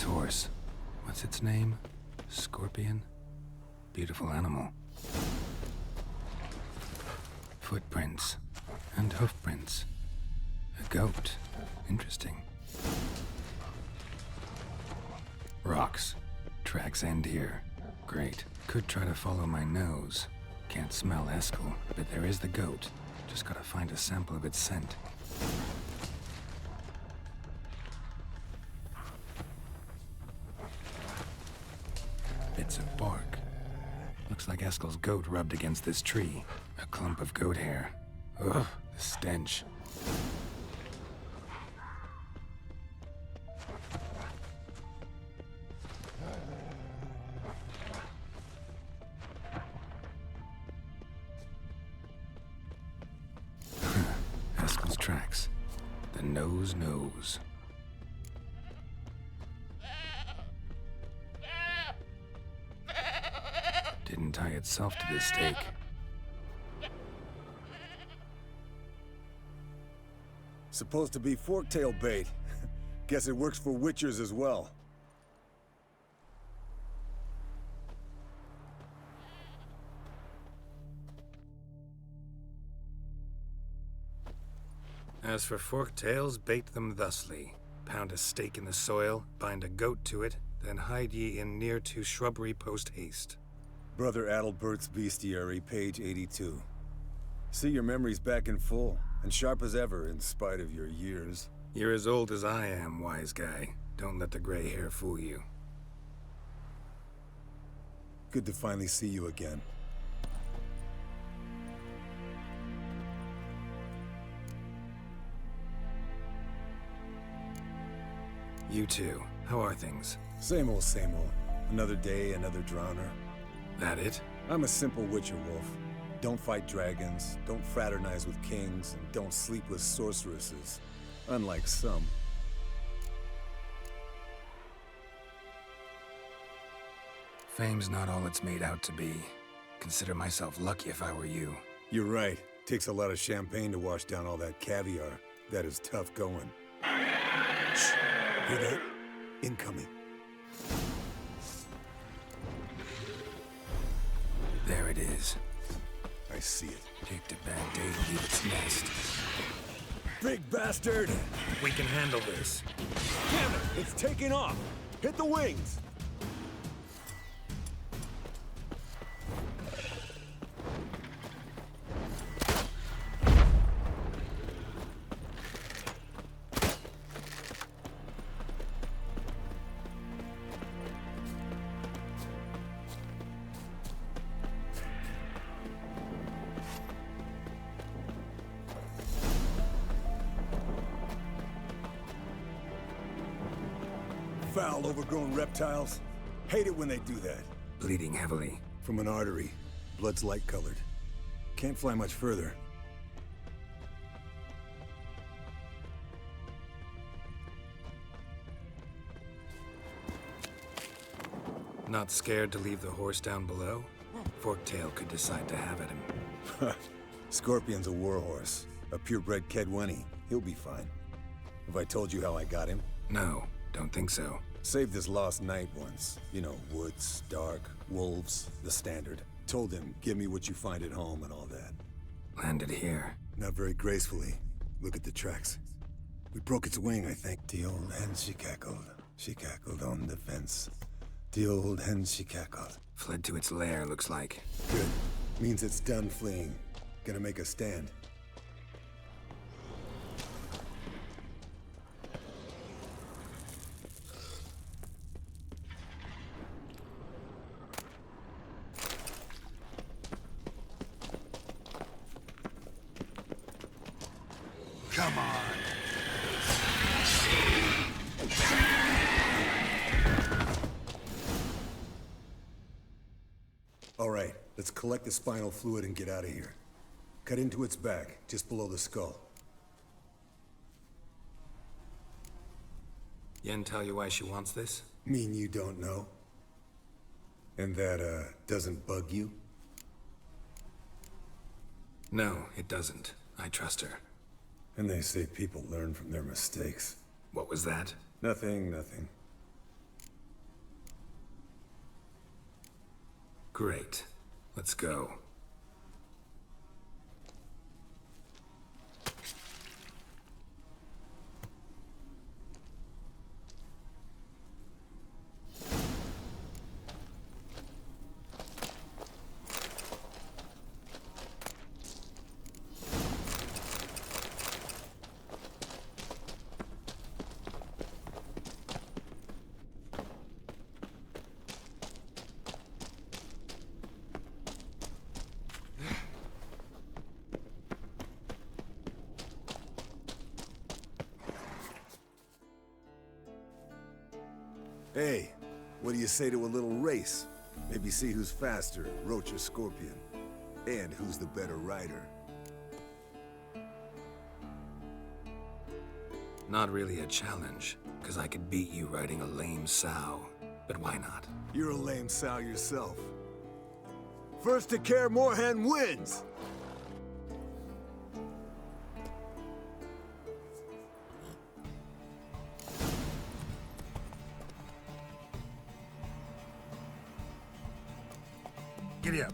his horse. What's its name? Scorpion? Beautiful animal. Footprints. And hoofprints. A goat. Interesting. Rocks. Tracks end here. Great. Could try to follow my nose. Can't smell Eskel, but there is the goat. Just gotta find a sample of its scent. Bits of bark. Looks like Eskel's goat rubbed against this tree. A clump of goat hair. Ugh, the stench. Eskel's tracks. The nose knows. Didn't tie itself to this stake. Supposed to be forktail bait. Guess it works for witchers as well. As for forktails, bait them thusly. Pound a stake in the soil, bind a goat to it, then hide ye in near to shrubbery post haste. Brother Adalbert's Bestiary, page 82. See your memories back in full, and sharp as ever in spite of your years. You're as old as I am, wise guy. Don't let the gray hair fool you. Good to finally see you again. You too. How are things? Same old, same old. Another day, another drowner. That it? I'm a simple witcher wolf. Don't fight dragons, don't fraternize with kings, and don't sleep with sorceresses. Unlike some. Fame's not all it's made out to be. Consider myself lucky if I were you. You're right. Takes a lot of champagne to wash down all that caviar. That is tough going. Shh. Hear that? Incoming. There it is. I see it. Picked a bad day to leave its nest. Big bastard! We can handle this. Damn it! It's taking off! Hit the wings! Foul, overgrown reptiles. Hate it when they do that. Bleeding heavily. From an artery. Blood's light-colored. Can't fly much further. Not scared to leave the horse down below? Forktail could decide to have at him. Scorpion's a warhorse. A purebred Kedwenny. He'll be fine. Have I told you how I got him? No, don't think so. Saved this lost knight once. You know, woods, dark, wolves, the standard. Told him, give me what you find at home and all that. Landed here. Not very gracefully. Look at the tracks. We broke its wing, I think. The old hen, she cackled. She cackled on the fence. The old hen, she cackled. Fled to its lair, looks like. Good. Means it's done fleeing. Gonna make a stand. Come on. All right, let's collect the spinal fluid and get out of here. Cut into its back, just below the skull. Yen tell you why she wants this? Mean you don't know? And that, doesn't bug you? No, it doesn't. I trust her. And they say people learn from their mistakes. What was that? Nothing, nothing. Great. Let's go. Hey, what do you say to a little race? Maybe see who's faster, Roach or Scorpion. And who's the better rider. Not really a challenge, because I could beat you riding a lame sow. But why not? You're a lame sow yourself. First to Care Moorhen wins! Giddy up.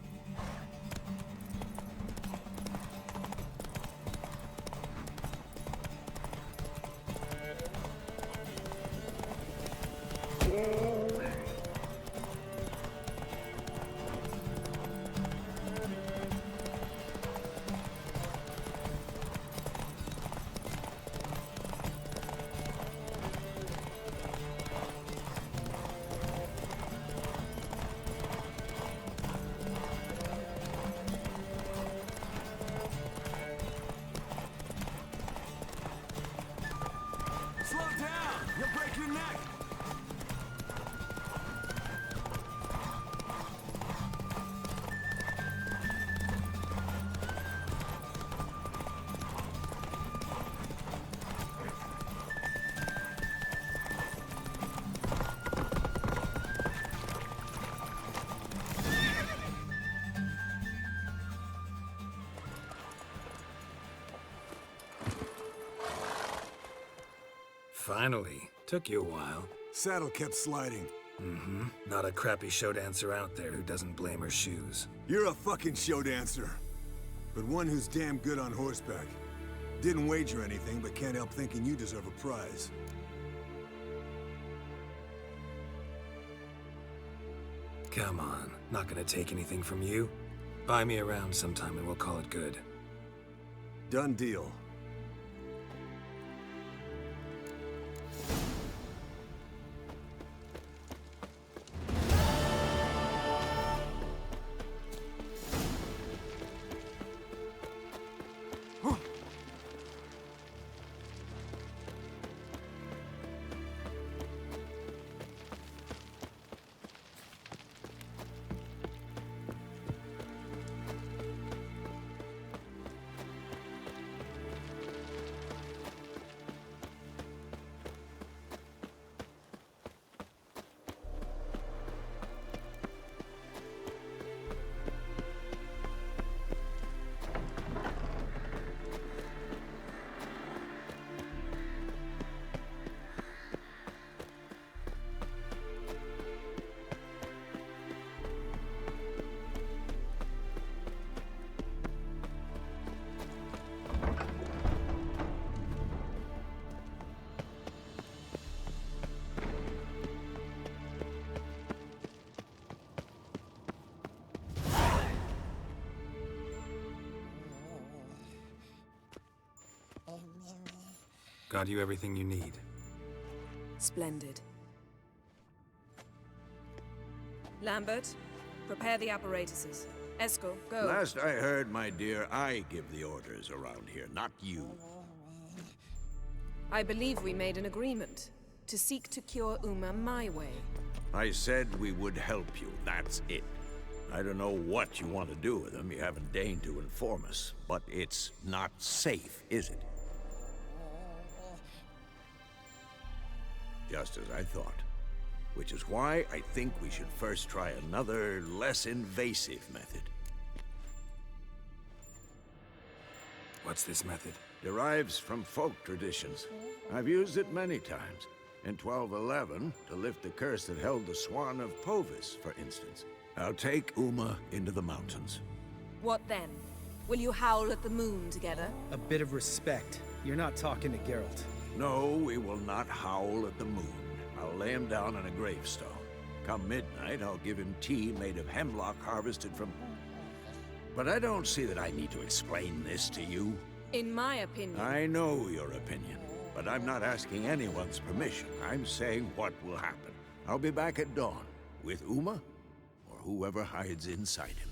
Slow down! You'll break your neck! Finally. Took you a while. Saddle kept sliding. Mm-hmm. Not a crappy show dancer out there who doesn't blame her shoes. You're a fucking show dancer. But one who's damn good on horseback. Didn't wager anything, but can't help thinking you deserve a prize. Come on. Not gonna take anything from you. Buy me around sometime and we'll call it good. Done deal. Got you everything you need. Splendid. Lambert, prepare the apparatuses. Esco, go. Last I heard, my dear, I give the orders around here, not you. I believe we made an agreement to seek to cure Uma my way. I said we would help you, that's it. I don't know what you want to do with them, you haven't deigned to inform us. But it's not safe, is it? Just as I thought. Which is why I think we should first try another, less invasive method. What's this method? Derives from folk traditions. I've used it many times. In 1211, to lift the curse that held the Swan of Povis, for instance. I'll take Uma into the mountains. What then? Will you howl at the moon together? A bit of respect. You're not talking to Geralt. No, we will not howl at the moon. I'll lay him down on a gravestone. Come midnight, I'll give him tea made of hemlock harvested from... But I don't see that I need to explain this to you. In my opinion... I know your opinion, but I'm not asking anyone's permission. I'm saying what will happen. I'll be back at dawn, with Uma, or whoever hides inside him.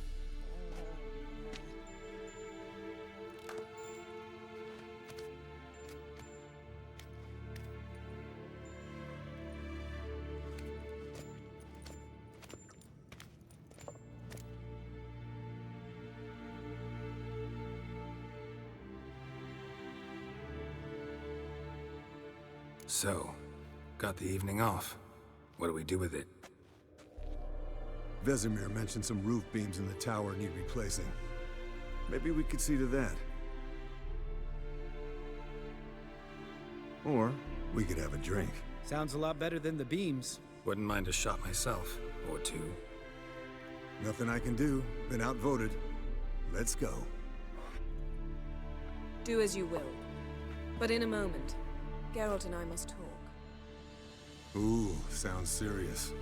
So, got the evening off. What do we do with it? Vesemir mentioned some roof beams in the tower need replacing. Maybe we could see to that. Or we could have a drink. Sounds a lot better than the beams. Wouldn't mind a shot myself, or two. Nothing I can do. Been outvoted. Let's go. Do as you will. But in a moment, Geralt and I must talk. Ooh, sounds serious.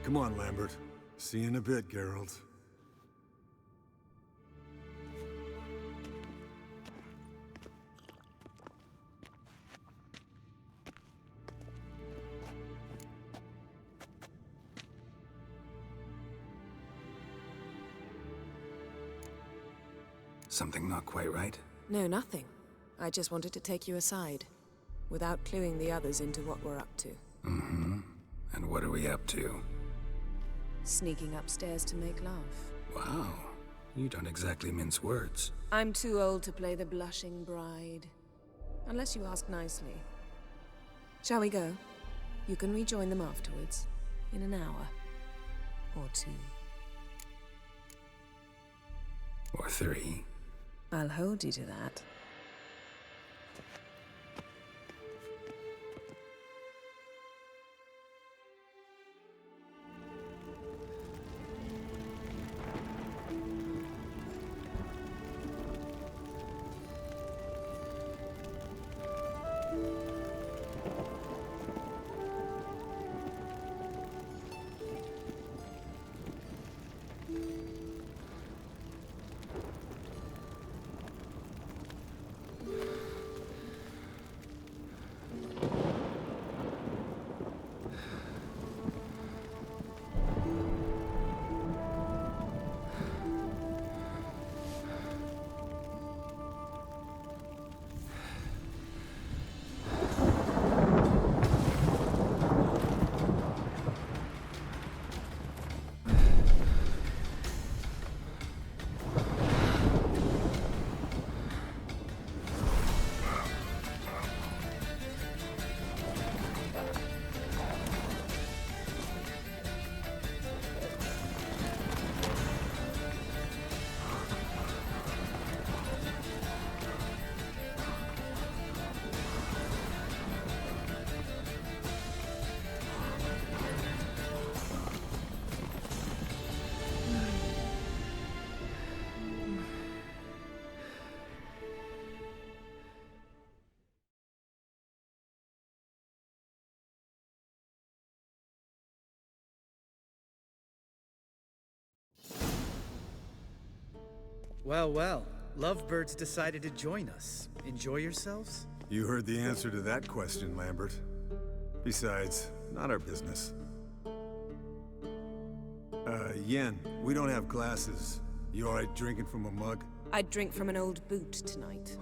Come on, Lambert. See you in a bit, Geralt. Something not quite right? No, nothing. I just wanted to take you aside, without cluing the others into what we're up to. Mm-hmm. And what are we up to? Sneaking upstairs to make love. Wow. You don't exactly mince words. I'm too old to play the blushing bride. Unless you ask nicely. Shall we go? You can rejoin them afterwards. In an hour. Or 2. Or 3. I'll hold you to that. Well, well. Lovebirds decided to join us. Enjoy yourselves? You heard the answer to that question, Lambert. Besides, not our business. Yen, we don't have glasses. You alright drinking from a mug? I'd drink from an old boot tonight.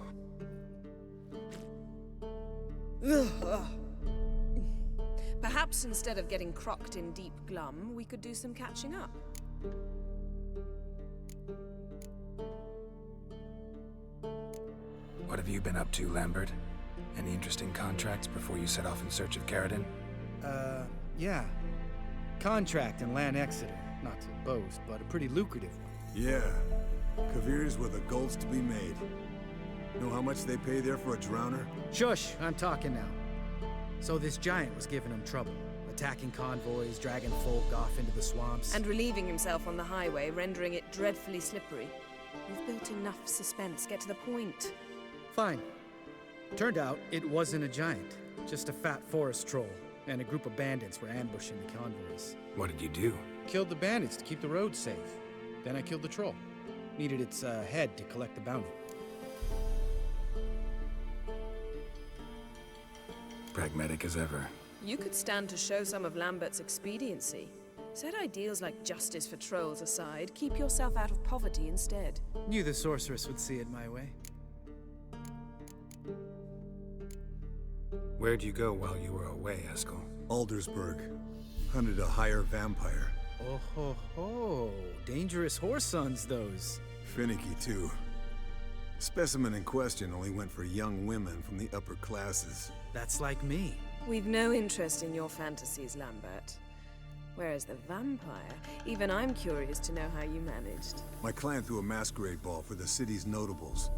Perhaps instead of getting crocked in deep glum, we could do some catching up. What have you been up to, Lambert? Any interesting contracts before you set off in search of Garrison? Yeah. Contract in Lan Exeter. Not to boast, but a pretty lucrative one. Yeah. Kavir's were the golds to be made. Know how much they pay there for a drowner? Shush! I'm talking now. So this giant was giving him trouble. A attacking convoys, dragging folk off into the swamps. And relieving himself on the highway, rendering it dreadfully slippery. You've built enough suspense. Get to the point. Fine. Turned out it wasn't a giant, just a fat forest troll, and a group of bandits were ambushing the convoys. What did you do? Killed the bandits to keep the roads safe. Then I killed the troll. Needed its head to collect the bounty. Pragmatic as ever. You could stand to show some of Lambert's expediency. Set ideals like justice for trolls aside, keep yourself out of poverty instead. Knew the sorceress would see it my way. Where'd you go while you were away, Eskel? Aldersburg. Hunted a higher vampire. Oh ho ho! Dangerous horse sons, those. Finicky, too. Specimen in question only went for young women from the upper classes. That's like me. We've no interest in your fantasies, Lambert. Whereas the vampire, even I'm curious to know how you managed. My clan threw a masquerade ball for the city's notables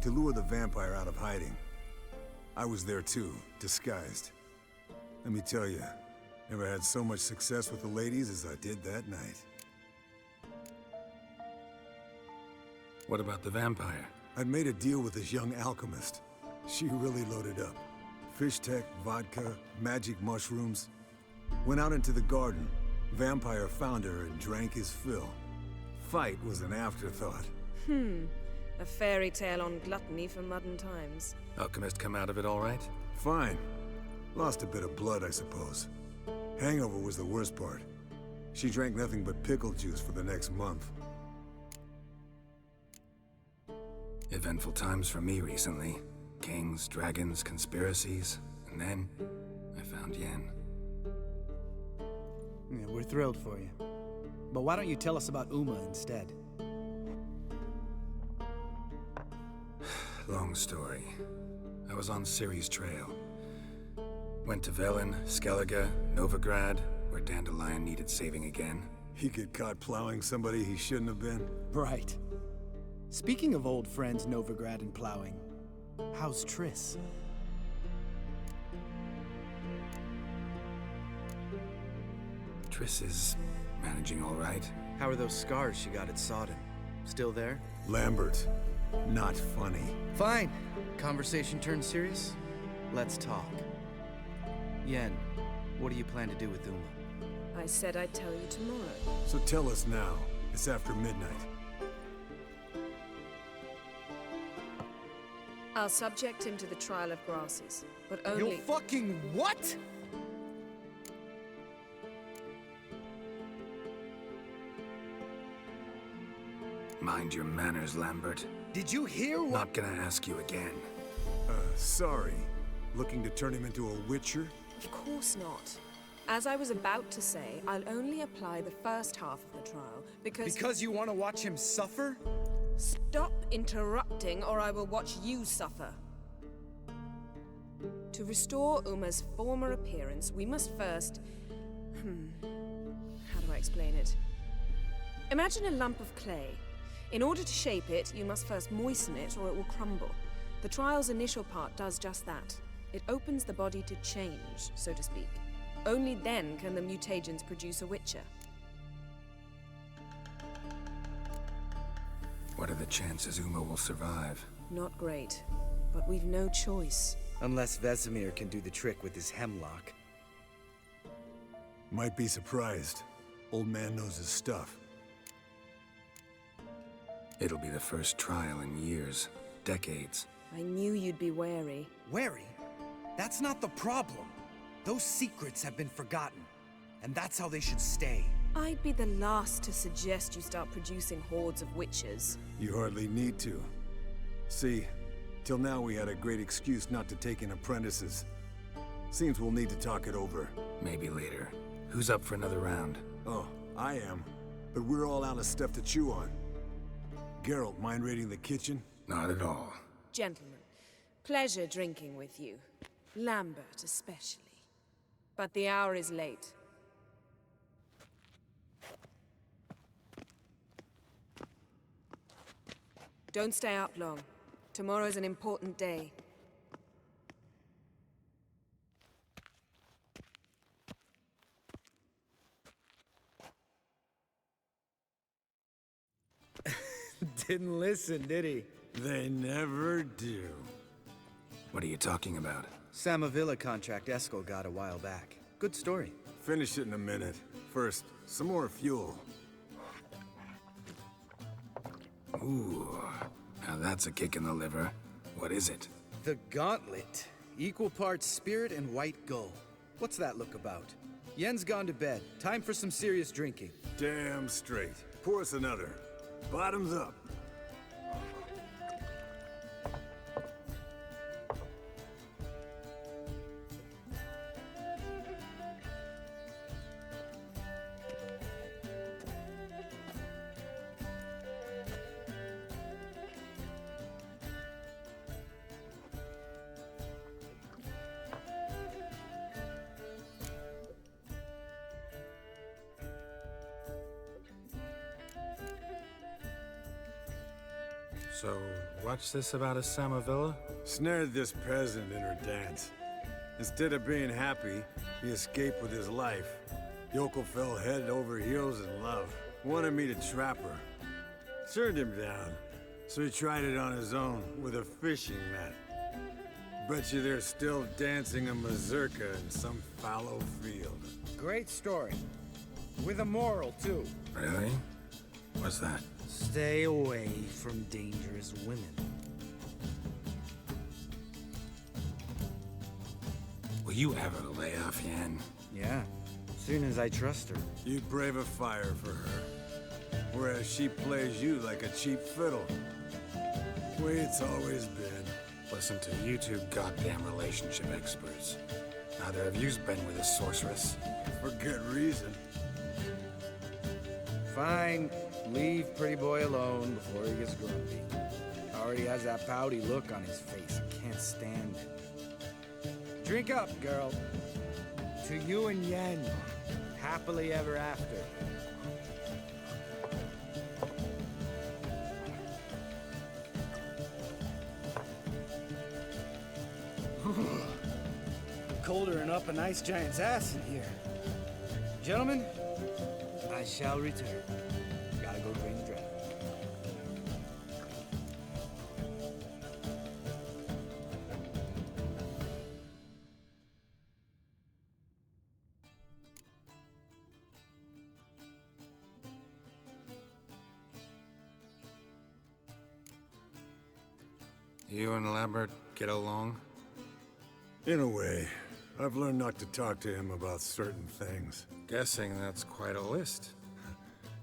to lure the vampire out of hiding. I was there too, disguised. Let me tell you, never had so much success with the ladies as I did that night. What about the vampire? I'd made a deal with this young alchemist. She really loaded up. Fish tech, vodka, magic mushrooms. Went out into the garden. Vampire found her and drank his fill. Fight was an afterthought. A fairy tale on gluttony for modern times. Alchemist come out of it all right? Fine. Lost a bit of blood, I suppose. Hangover was the worst part. She drank nothing but pickle juice for the next month. Eventful times for me recently. Kings, dragons, conspiracies. And then, I found Yen. Yeah, we're thrilled for you. But why don't you tell us about Uma instead? Long story. I was on Ciri's trail. Went to Velen, Skellige, Novigrad, where Dandelion needed saving again. He get caught plowing somebody he shouldn't have been. Right. Speaking of old friends Novigrad and plowing, how's Triss? Triss is managing all right. How are those scars she got at Sodden? Still there? Lambert, not funny. Fine. Conversation turned serious? Let's talk. Yen, what do you plan to do with Uma? I said I'd tell you tomorrow. So tell us now. It's after midnight. I'll subject him to the trial of grasses, but only— You fucking what? Mind your manners, Lambert. Did you hear what— Not gonna ask you again. Sorry. Looking to turn him into a witcher? Of course not. As I was about to say, I'll only apply the first half of the trial, because— Because you want to watch him suffer? Stop interrupting, or I will watch you suffer. To restore Uma's former appearance, we must first— how do I explain it? Imagine a lump of clay. In order to shape it, you must first moisten it, or it will crumble. The trial's initial part does just that. It opens the body to change, so to speak. Only then can the mutagens produce a witcher. What are the chances Uma will survive? Not great, but we've no choice. Unless Vesemir can do the trick with his hemlock. Might be surprised. Old man knows his stuff. It'll be the first trial in years, decades. I knew you'd be wary. Wary? That's not the problem. Those secrets have been forgotten, and that's how they should stay. I'd be the last to suggest you start producing hordes of witches. You hardly need to. See, till now we had a great excuse not to take in apprentices. Seems we'll need to talk it over. Maybe later. Who's up for another round? Oh, I am. But we're all out of stuff to chew on. Geralt, mind raiding the kitchen? Not at all. Gentlemen, pleasure drinking with you. Lambert especially. But the hour is late. Don't stay up long. Tomorrow's an important day. Didn't listen, did he? They never do. What are you talking about? Samavilla contract Eskel got a while back. Good story. Finish it in a minute. First, some more fuel. Ooh, now that's a kick in the liver. What is it? The Gauntlet. Equal parts spirit and white gull. What's that look about? Yen's gone to bed. Time for some serious drinking. Damn straight. Pour us another. Bottoms up. So, what's this about a Samavilla? Snared this peasant in her dance. Instead of being happy, he escaped with his life. Yoko fell head over heels in love. Wanted me to trap her. Turned him down. So he tried it on his own with a fishing net. Bet you they're still dancing a mazurka in some fallow field. Great story. With a moral, too. Really? What's that? Stay away from dangerous women. Will you ever lay off Yen? Yeah, soon as I trust her. You brave a fire for her. Whereas she plays you like a cheap fiddle. Way it's always been. Listen to you two goddamn relationship experts. Neither of you's been with a sorceress. For good reason. Fine. Leave pretty boy alone before he gets grumpy. Already has that pouty look on his face. I can't stand it. Drink up, girl. To you and Yen. Happily ever after. Colder than up an ice giant's ass in here. Gentlemen, I shall return. Gotta go drain the dragon. You and Lambert get along? In a way. I've learned not to talk to him about certain things. Guessing that's quite a list.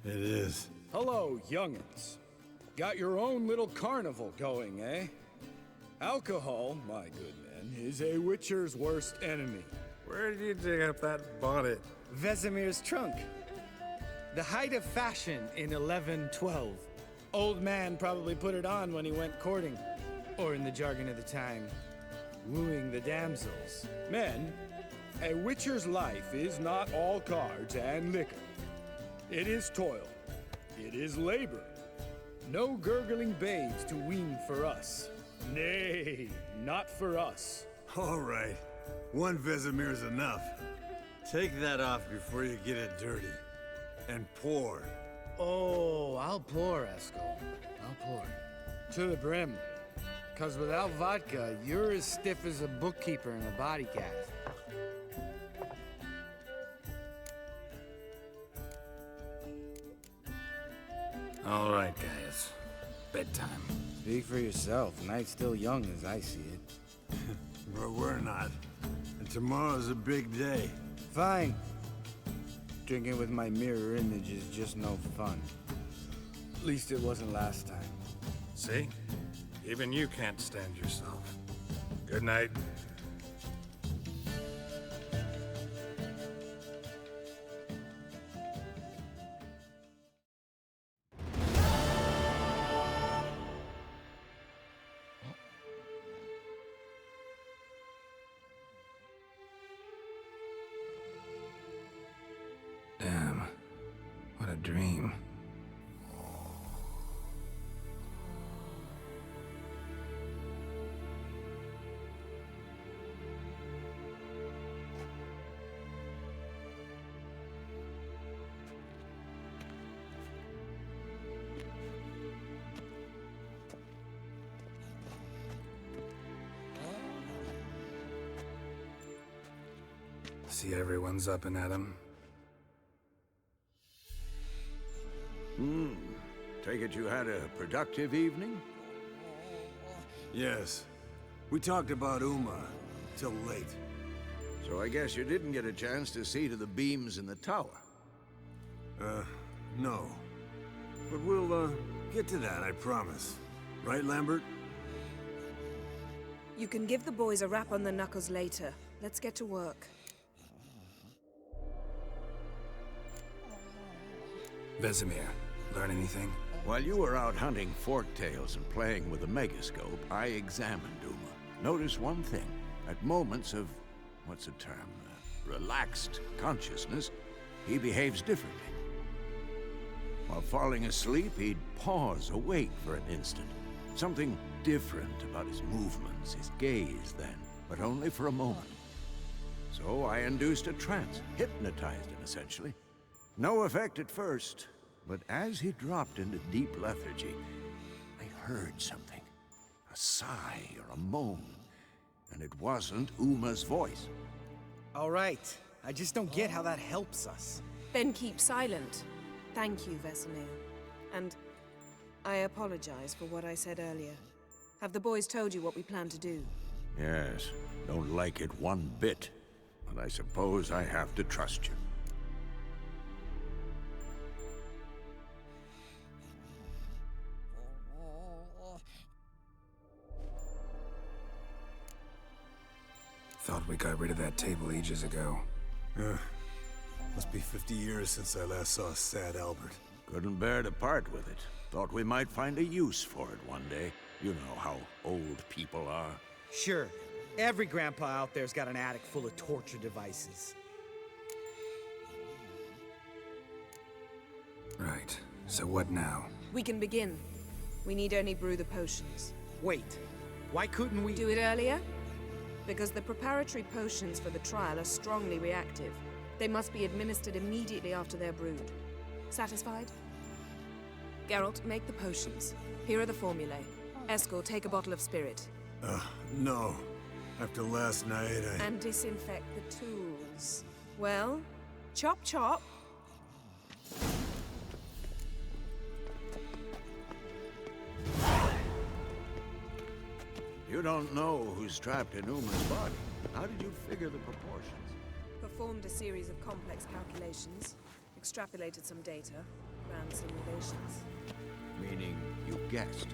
It is. Hello, young'uns. Got your own little carnival going, eh? Alcohol, my good men, is a witcher's worst enemy. Where did you dig up that bonnet? Vesemir's trunk. The height of fashion in 1112. Old man probably put it on when he went courting. Or in the jargon of the time, wooing the damsels. Men, a witcher's life is not all cards and liquor. It is toil. It is labor. No gurgling babes to wean for us. Nay, not for us. All right. One Vesemir's enough. Take that off before you get it dirty. And pour. Oh, I'll pour, Eskel. I'll pour. To the brim. 'Cause without vodka, you're as stiff as a bookkeeper in a body cast. All right, guys. Bedtime. Speak for yourself. Night's still young as I see it. But we're not. And tomorrow's a big day. Fine. Drinking with my mirror image is just no fun. At least it wasn't last time. See? Even you can't stand yourself. Good night. Damn. What a dream. See everyone's up and at 'em. Take it you had a productive evening? Yes. We talked about Uma till late. So I guess you didn't get a chance to see to the beams in the tower. No. But we'll, get to that, I promise. Right, Lambert? You can give the boys a rap on the knuckles later. Let's get to work. Vesemir, learn anything? While you were out hunting forktails and playing with the megascope, I examined Uma. Notice one thing. At moments of, what's the term, relaxed consciousness, he behaves differently. While falling asleep, he'd pause, awake for an instant. Something different about his movements, his gaze then, but only for a moment. So I induced a trance, hypnotized him essentially. No effect at first, but as he dropped into deep lethargy, I heard something. A sigh or a moan. And it wasn't Uma's voice. All right. I just don't get how that helps us. Then keep silent. Thank you, Vesemir. And I apologize for what I said earlier. Have the boys told you what we plan to do? Yes, don't like it one bit. But I suppose I have to trust you. Thought we got rid of that table ages ago. Must be 50 years since I last saw sad Albert. Couldn't bear to part with it. Thought we might find a use for it one day. You know how old people are. Sure. Every grandpa out there's got an attic full of torture devices. Right. So what now? We can begin. We need only brew the potions. Wait. Why couldn't we Do it earlier? Because the preparatory potions for the trial are strongly reactive. They must be administered immediately after they're brewed. Satisfied? Geralt, make the potions. Here are the formulae. Eskel, take a bottle of spirit. No. After last night, And disinfect the tools. Well, chop chop. You don't know who's trapped in Uma's body. How did you figure the proportions? Performed a series of complex calculations. Extrapolated some data. Ran simulations. Meaning you guessed.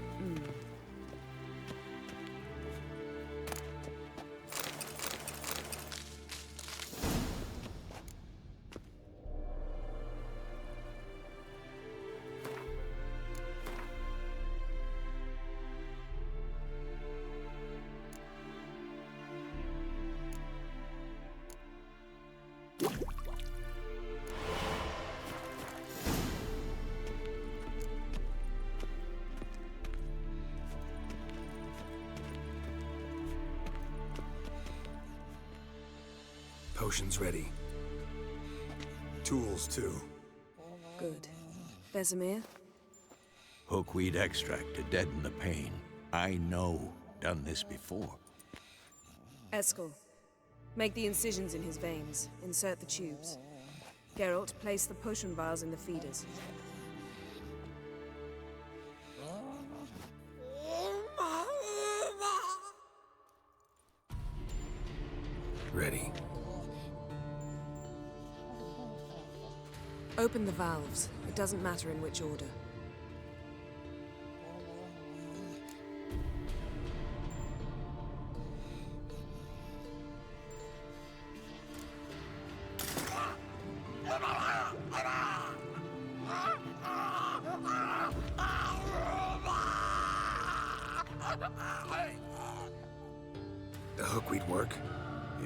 Potions ready. tools too. Good. Vesemir? Hookweed extract to deaden the pain. I know. Done this before. Eskel, make the incisions in his veins. Insert the tubes. Geralt, place the potion vials in the feeders. Ready. Open the valves. It doesn't matter in which order. The hookweed work?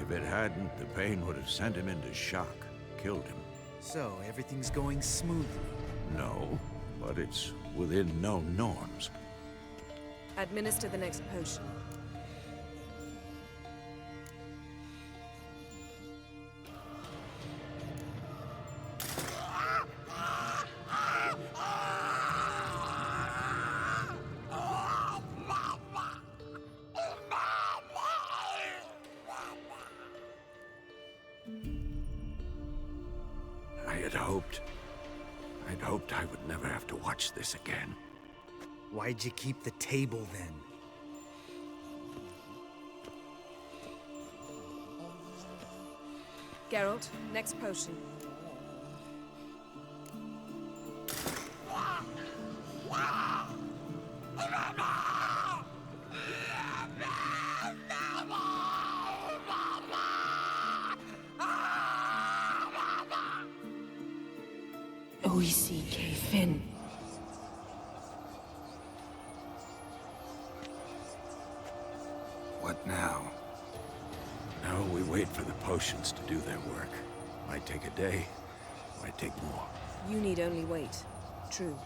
If it hadn't, the pain would have sent him into shock, killed him. So, everything's going smoothly. No, but it's within known norms. Administer the next potion. I'd hoped I would never have to watch this again. Why'd you keep the table then? Geralt, next potion. Oisi Fin. What now? Now we wait for the potions to do their work. Might take a day, might take more. You need only wait. True.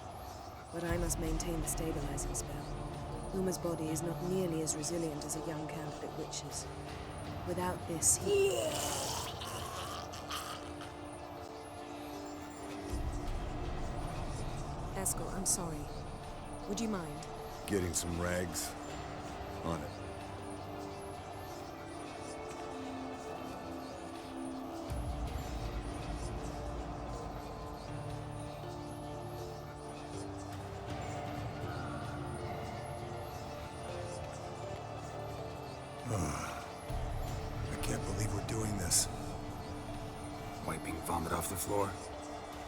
But I must maintain the stabilizing spell. Uma's body is not nearly as resilient as a young candidate witch's. Without this, he... Eskel, I'm sorry. Would you mind? Getting some rags on it. I can't believe we're doing this. Wiping vomit off the floor?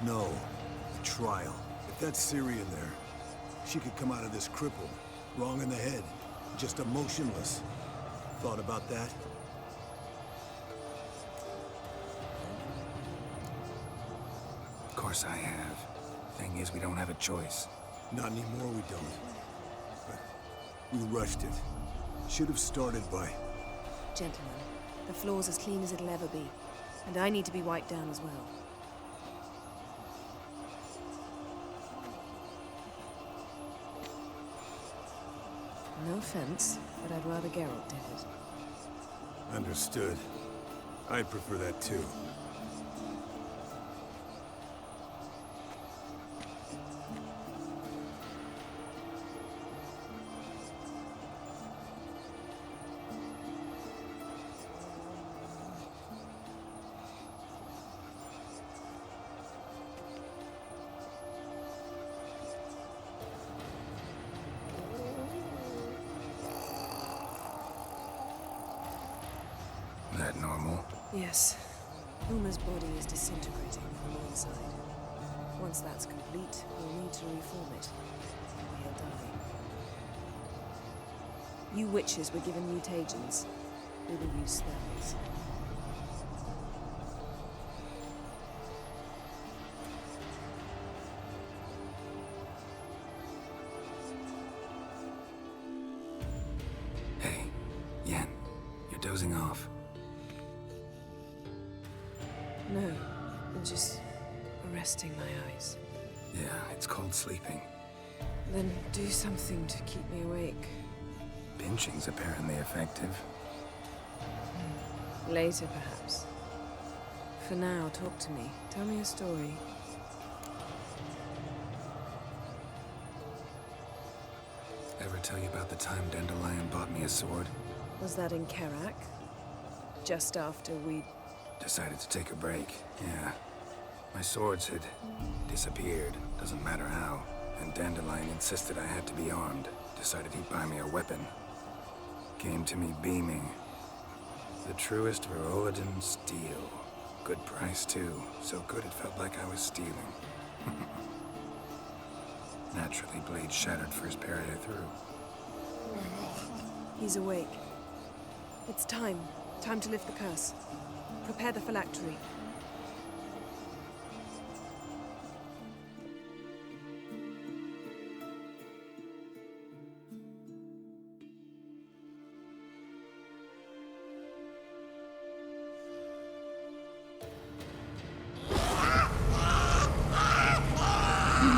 No, the trial. If that's Syrian there, she could come out of this crippled, wrong in the head, just emotionless. Thought about that? Of course I have. Thing is, we don't have a choice. Not anymore, we don't. But we rushed it. Should have started by... Gentlemen, the floor's as clean as it'll ever be. And I need to be wiped down as well. No offense, but I'd rather Geralt did it. Understood. I'd prefer that too. That normal? Yes. Uma's body is disintegrating from one side. Once that's complete, we'll need to reform it. Or he'll die. You witches were given mutagens. We will use spells. Hey, Yen, you're dozing off. No, I'm just resting my eyes. Yeah, it's called sleeping. Then do something to keep me awake. Pinching's apparently effective. Later, perhaps. For now, talk to me. Tell me a story. Ever tell you about the time Dandelion bought me a sword? Was that in Kerak? Just after we... Decided to take a break, yeah. My swords had disappeared, doesn't matter how. And Dandelion insisted I had to be armed. Decided he'd buy me a weapon. Came to me beaming. The truest Verolidan steel. Good price, too. So good it felt like I was stealing. Naturally, blade shattered first parry I threw. He's awake. It's time. Time to lift the curse. Prepare the phylactery.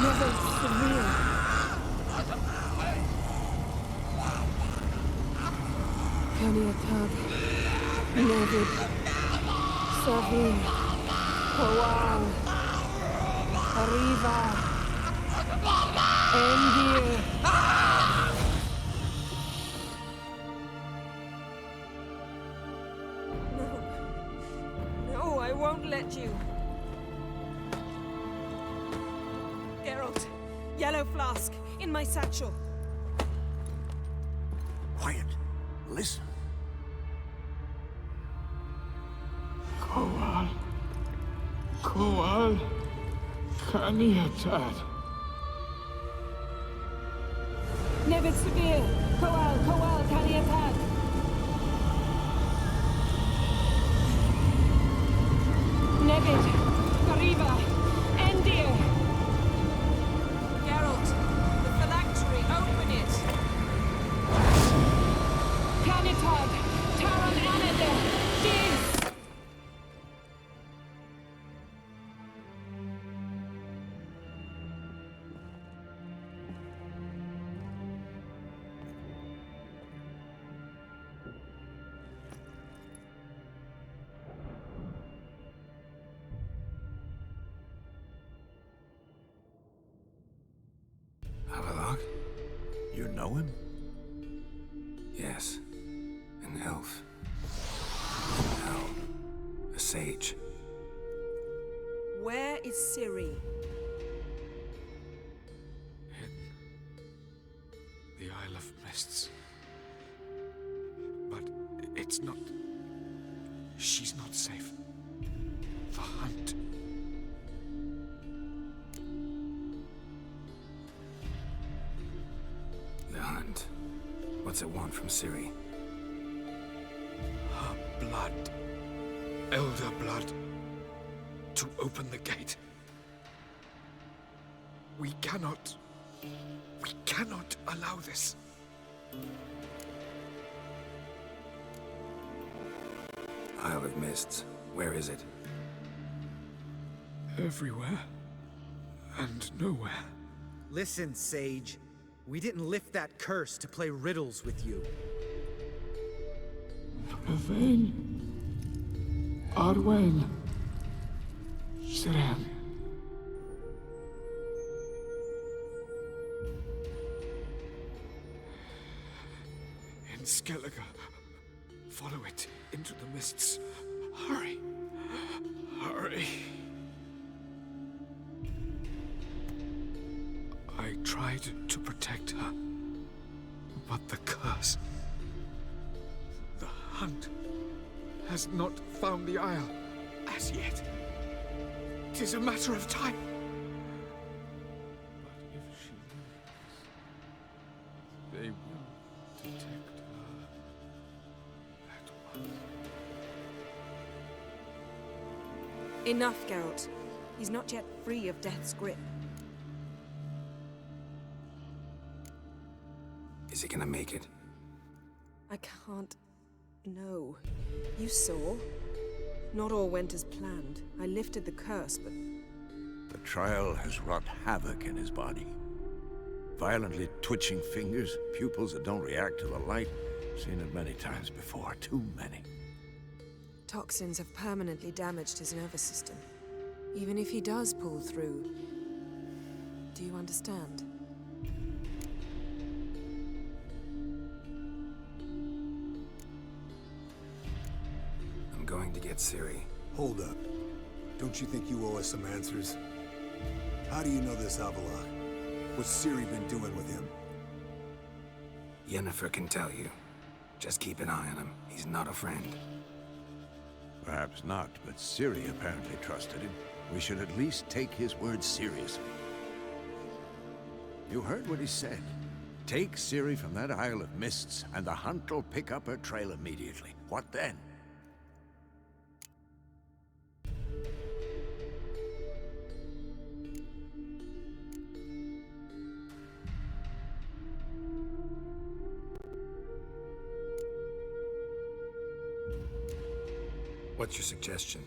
Never surreal. Kaniatag, Navid, Savin, Hawal, Arriva, Endir. No. No, I won't let you. Yellow flask, in my satchel. Quiet. Listen. Kowal. Kowal. Kaniatad. Nevid Severe. Kowal, Kaniatad. Nevid. Gariba. Endir. Geralt, the phylactery, open it. Canitad. Taran Anadel. Diz. Avalok? You know him? Yes. An elf. Now, a sage. Where is Ciri? The Isle of Mists. But it's not... She's not safe. The hunt. The hunt. What's it want from Ciri? Her blood. Elder blood. To open the gate. We cannot allow this. Isle of Mists. Where is it? Everywhere. And nowhere. Listen, Sage. We didn't lift that curse to play riddles with you. Yvain. Arwen. Siren. In Skellige. Follow it into the mists. Hurry. Hurry. I tried to protect her. But the curse... The hunt has not found the Isle as yet. 'Tis a matter of time. But if she lives, they will detect her at once. Enough, Geralt. He's not yet free of death's grip. Is he gonna make it? I can't... No. You saw. Not all went as planned. I lifted the curse, but... The trial has wrought havoc in his body. Violently twitching fingers, pupils that don't react to the light. Seen it many times before, too many. Toxins have permanently damaged his nervous system. Even if he does pull through... Do you understand? I'm going to get Ciri. Hold up. Don't you think you owe us some answers? How do you know this Avalok? What's Ciri been doing with him? Yennefer can tell you. Just keep an eye on him. He's not a friend. Perhaps not, but Ciri apparently trusted him. We should at least take his words seriously. You heard what he said. Take Ciri from that Isle of Mists, and the hunt will pick up her trail immediately. What then? What's your suggestion?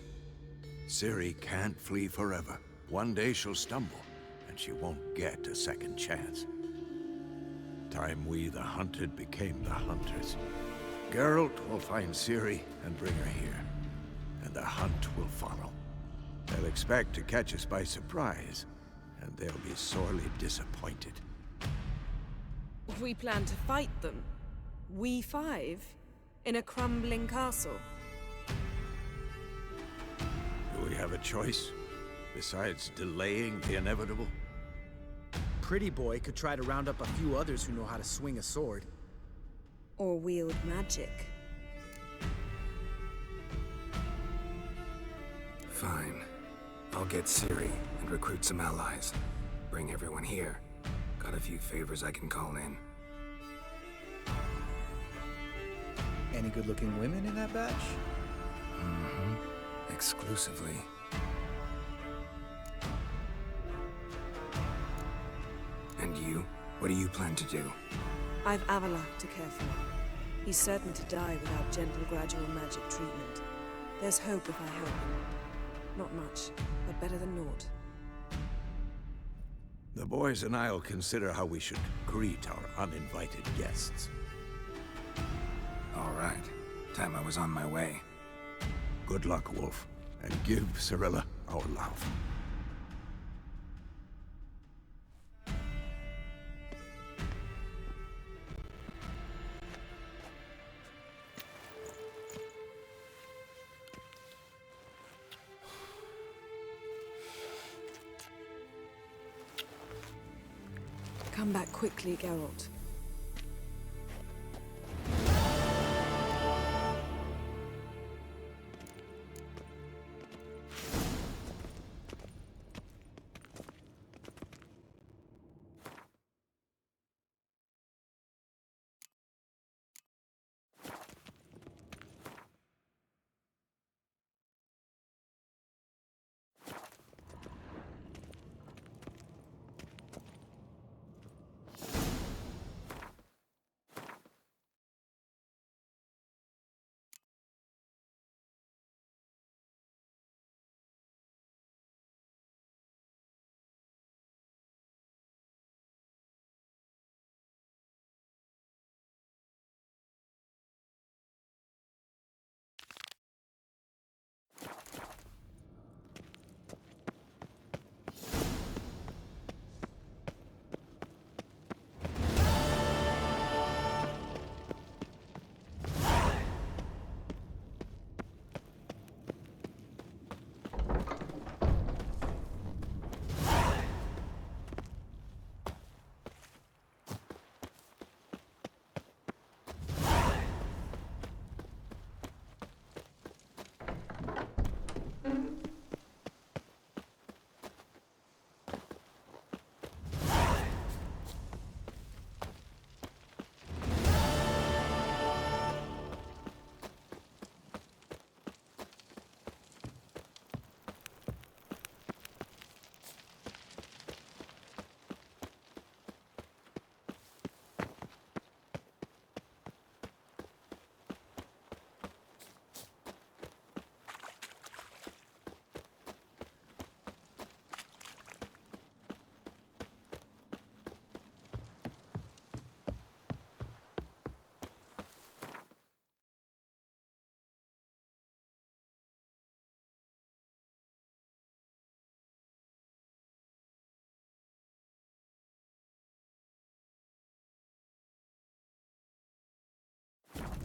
Ciri can't flee forever. One day she'll stumble, and she won't get a second chance. Time we, the hunted, became the hunters. Geralt will find Ciri and bring her here, and the hunt will follow. They'll expect to catch us by surprise, and they'll be sorely disappointed. We plan to fight them. We five? In a crumbling castle? Do we have a choice, besides delaying the inevitable? pretty boy could try to round up a few others who know how to swing a sword. Or wield magic. Fine. I'll get Ciri and recruit some allies. Bring everyone here. Got a few favors I can call in. Any good-looking women in that batch? Mm-hmm. Exclusively. And you? What do you plan to do? I've Avalok to care for. He's certain to die without gentle, gradual magic treatment. There's hope if I help him. Not much, but better than naught. The boys and I'll consider how we should greet our uninvited guests. All right. Time I was on my way. Good luck, Wolf, and give Cirilla our love. Come back quickly, Geralt.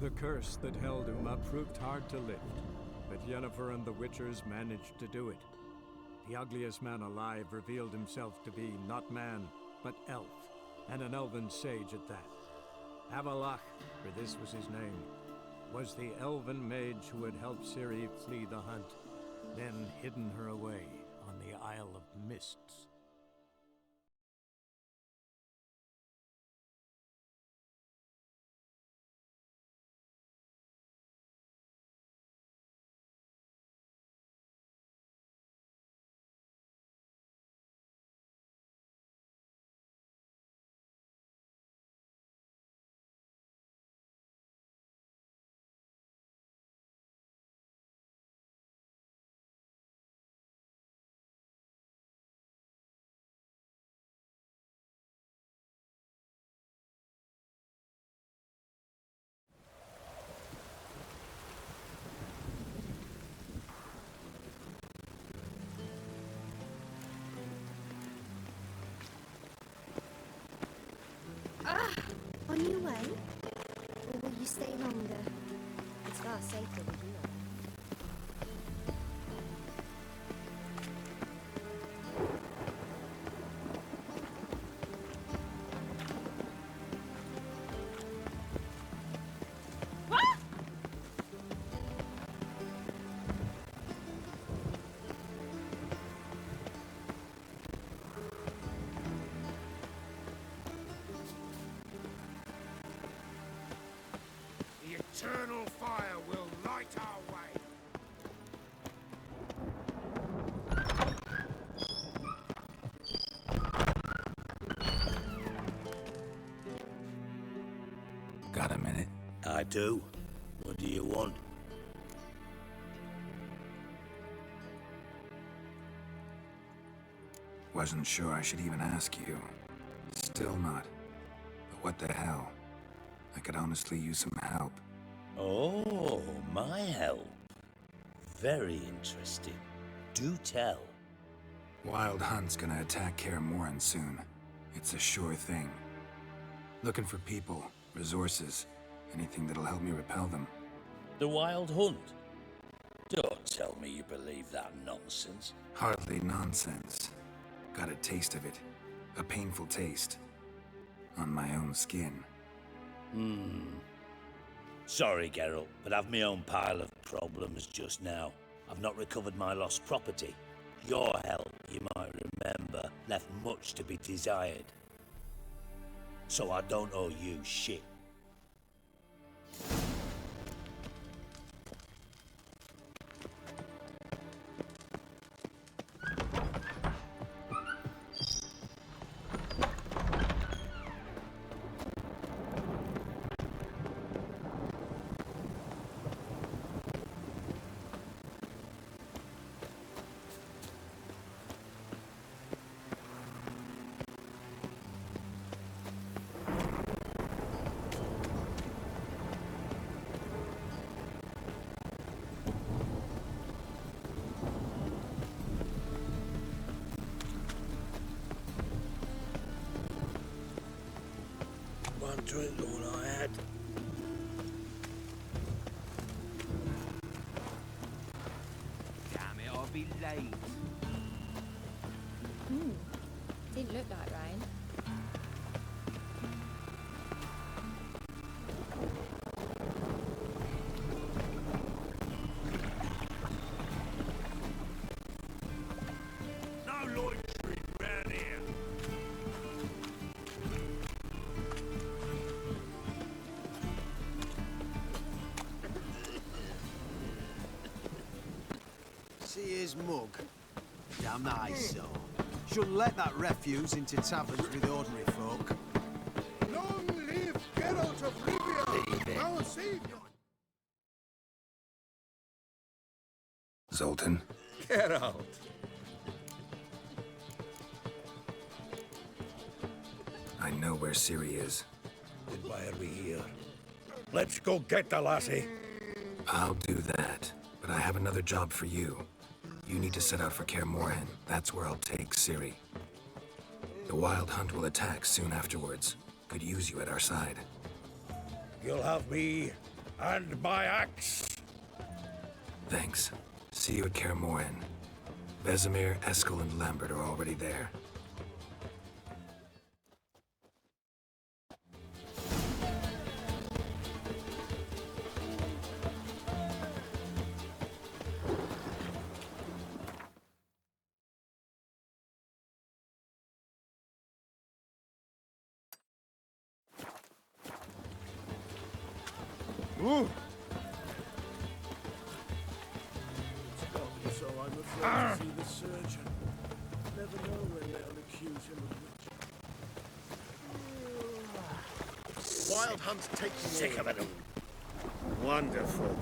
The curse that held Uma proved hard to lift, but Yennefer and the Witchers managed to do it. The ugliest man alive revealed himself to be not man, but elf, and an elven sage at that. Avalok, for this was his name, was the elven mage who had helped Ciri flee the hunt, then hidden her away on the Isle of Mists. On your way? Or will you stay longer? It's far safer with you. Eternal fire will light our way. Got a minute? I do. What do you want? Wasn't sure I should even ask you. Still not. But what the hell? I could honestly use some help. Oh, my help. Very interesting. Do tell. Wild Hunt's gonna attack Kaer Morhen soon. It's a sure thing. Looking for people, resources, anything that'll help me repel them. The Wild Hunt? Don't tell me you believe that nonsense. Hardly nonsense. Got a taste of it. A painful taste. On my own skin. Sorry, Geralt, but I've my own pile of problems just now. I've not recovered my lost property. Your help, you might remember, left much to be desired. So I don't owe you shit. One drink all I had. Damn it, I'll be late. Didn't look like rain. No loitering round here. See his mug? Damn eyesore. Shouldn't let that refuse into taverns with ordinary folk. Long live Geralt of Rivia, our savior! Zoltan? Get out! I know where Ciri is. Then why are we here? Let's go get the lassie. I'll do that, but I have another job for you. You need to set out for Kaer Morhen. That's where I'll take Ciri. The Wild Hunt will attack soon afterwards. Could use you at our side. You'll have me and my axe. Thanks. See you at Kaer Morhen. Vesemir, Eskel, and Lambert are already there. Ooh! So I'm afraid to see the surgeon. Never know when they'll accuse him of witchcraft. Wild Hunt's taking Sick of it. Wonderful.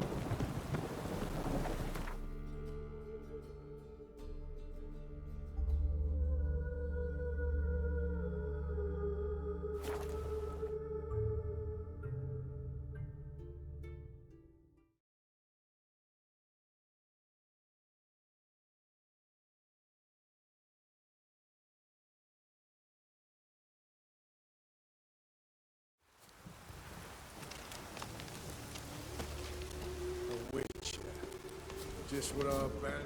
A witch. Just what our band.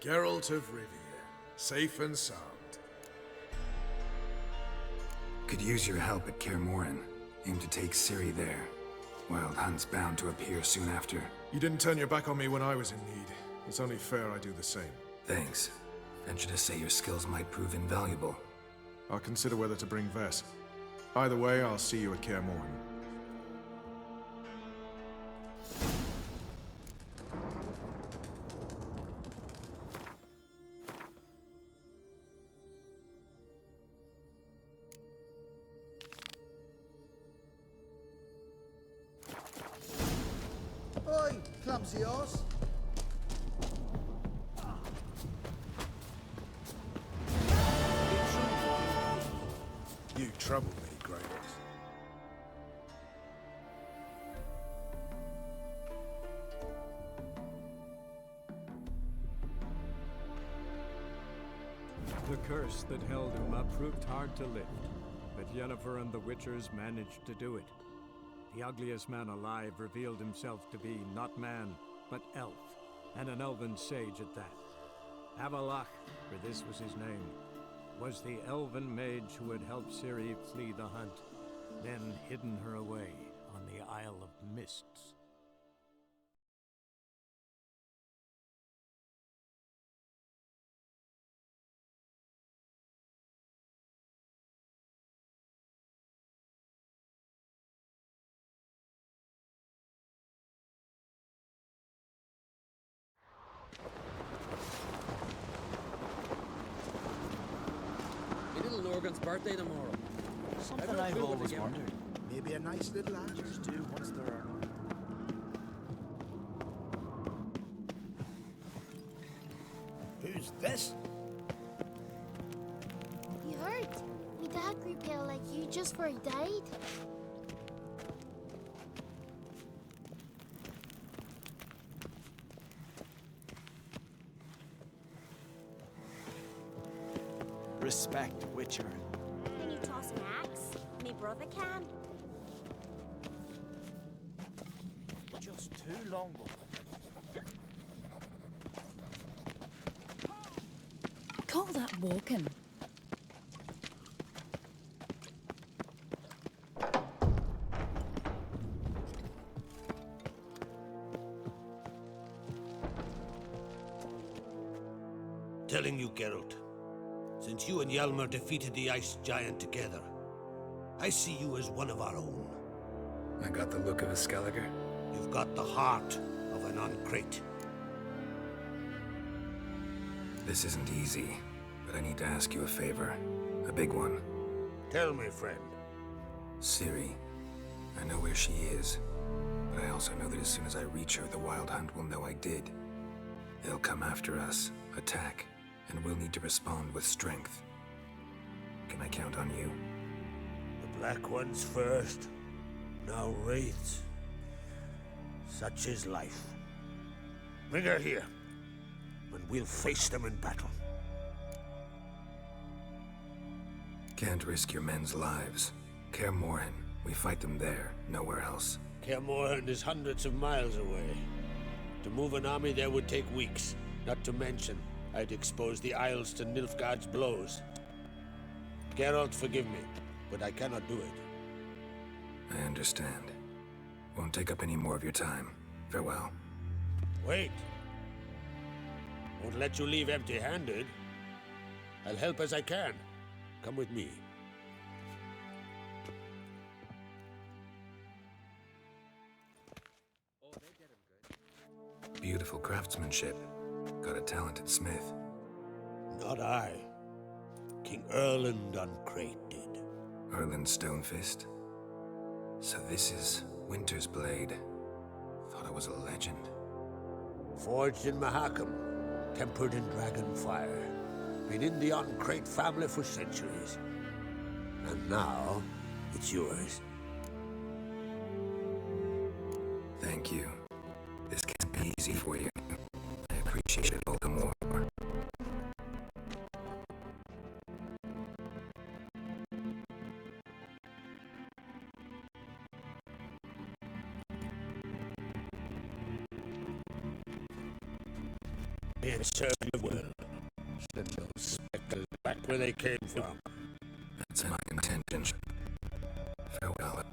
Geralt of Rivia, safe and sound. Could use your help at Kaer Morhen. Aim to take Ciri there. Wild Hunt's bound to appear soon after. You didn't turn your back on me when I was in need. It's only fair I do the same. Thanks. Venture to say your skills might prove invaluable. I'll consider whether to bring Vess. Either way, I'll see you at Kaer Morhen. Oi, clumsy horse. You trouble me, Graves. The curse that held Uma proved hard to lift, but Yennefer and the Witchers managed to do it. The ugliest man alive revealed himself to be not man, but elf, and an elven sage at that. Avalach, for this was his name, was the elven mage who had helped Ciri flee the hunt, then hidden her away on the Isle of Mists. Little Norgan's birthday tomorrow. Something I've always wondered. Maybe a nice little Andrews too, once there are. Who's this? You heard? My dad grew pale like you just before he died. Respect, Witcher. Can you toss an axe? Me brother can. Just too long. Call that walking. Telling you, Geralt. Since you and Hjalmar defeated the Ice Giant together, I see you as one of our own. I got the look of a Skelliger. You've got the heart of an Uncrate. This isn't easy, but I need to ask you a favor. A big one. Tell me, friend. Ciri. I know where she is, but I also know that as soon as I reach her, the Wild Hunt will know I did. They'll come after us, attack, and we'll need to respond with strength. Can I count on you? The Black Ones first, now Wraiths. Such is life. Bring her here, and we'll face them in battle. Can't risk your men's lives. Kaer Morhen, we fight them there, nowhere else. Kaer Morhen is hundreds of miles away. To move an army there would take weeks, not to mention I'd expose the Isles to Nilfgaard's blows. Geralt, forgive me, but I cannot do it. I understand. Won't take up any more of your time. Farewell. Wait. Won't let you leave empty-handed. I'll help as I can. Come with me. Beautiful craftsmanship. Got a talented smith. Not I. King Erland Uncrate did. Erland Stonefist? So this is Winter's Blade. Thought I was a legend. Forged in Mahakam, tempered in dragon fire. Been in the Uncrate family for centuries. And now, it's yours. Thank you. This can't be easy for you. I appreciate it all the more. And serve you well. Send those spectres back where they came from. That's my intention. Farewell.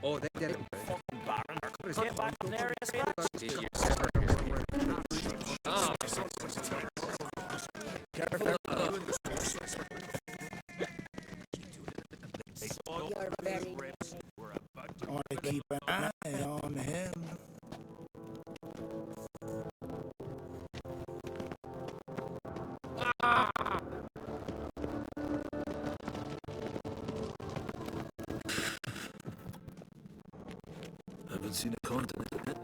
Oh, they did it. Fucking Baron. Get back in there, Did you ever Oh, careful. You're very... I want to keep an eye on him. Haven't seen a continent yet.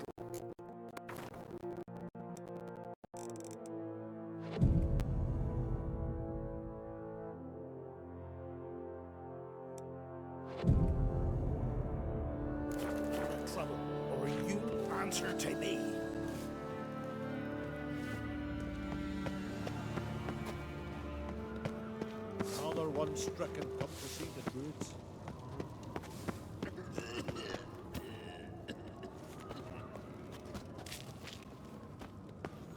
Trouble, or you answer to me. Another one stricken come to see the druids.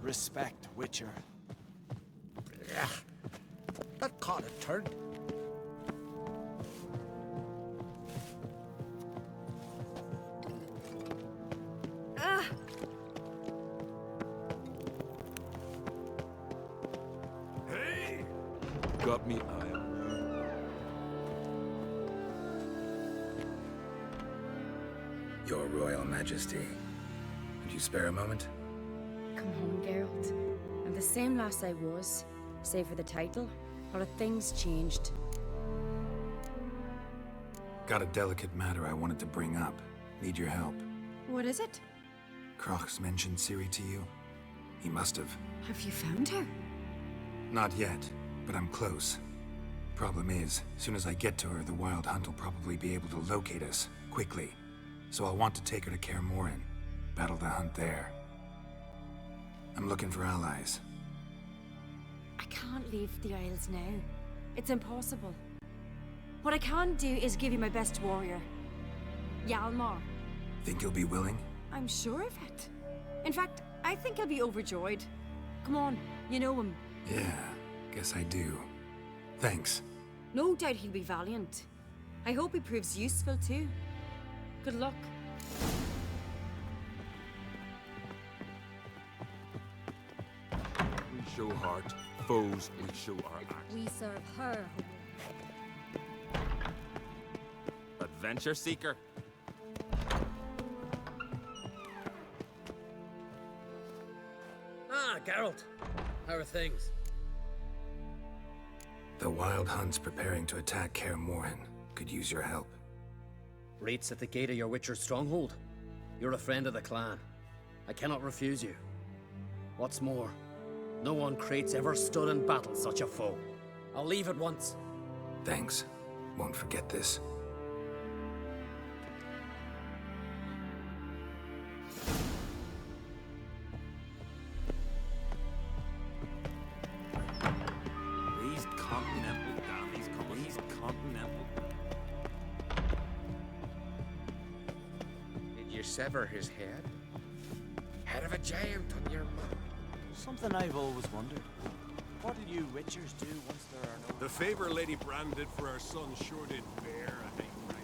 Respect, Witcher. Yeah, that caught a turn. Hey! Got me eye. Your Royal Majesty. Would you spare a moment? Come home, Geralt. I'm the same lass I was, save for the title. A lot of things changed. Got a delicate matter I wanted to bring up. Need your help. What is it? Croc's mentioned Ciri to you? He must have. Have you found her? Not yet, but I'm close. Problem is, soon as I get to her, the Wild Hunt will probably be able to locate us, quickly. So I'll want to take her to Kaer Morhen. Battle the hunt there. I'm looking for allies. I can't leave the Isles now. It's impossible. What I can do is give you my best warrior. Hjalmar. Think you'll be willing? I'm sure of it. In fact, I think he'll be overjoyed. Come on, you know him. Yeah, guess I do. Thanks. No doubt he'll be valiant. I hope he proves useful too. Good luck. We show heart. Foes, we show our act. We serve her. Adventure seeker. Ah, Geralt. How are things? The Wild Hunt's preparing to attack Kaer Morhen. Could use your help. Rates at the gate of your Witcher's stronghold. You're a friend of the clan. I cannot refuse you. What's more, no one Crate's ever stood and battled such a foe. I'll leave at once. Thanks. Won't forget this. These continental dandies coming. These continental. Did you sever his head? Head of a giant on your mouth. Something I've always wondered. What do you Witchers do once there are no... The favor Lady Brand did for our son sure did bear a high price.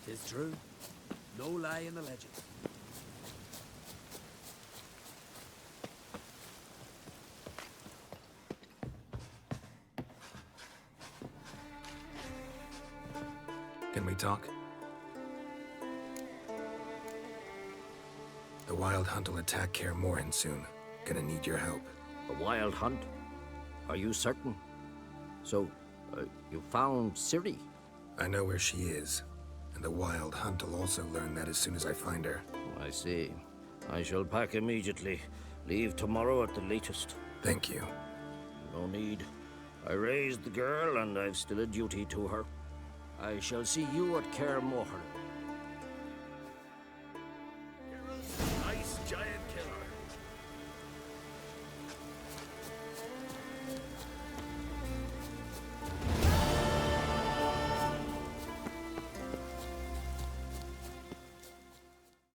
Tis true. No lie in the legend. Can we talk? The Wild Hunt will attack Kaer Morhen soon. Gonna need your help. A wild hunt? Are you certain? So, you found Ciri? I know where she is. And the Wild Hunt will also learn that as soon as I find her. I see. I shall pack immediately. Leave tomorrow at the latest. Thank you. No need. I raised the girl, and I've still a duty to her. I shall see you at Kaer Morhen.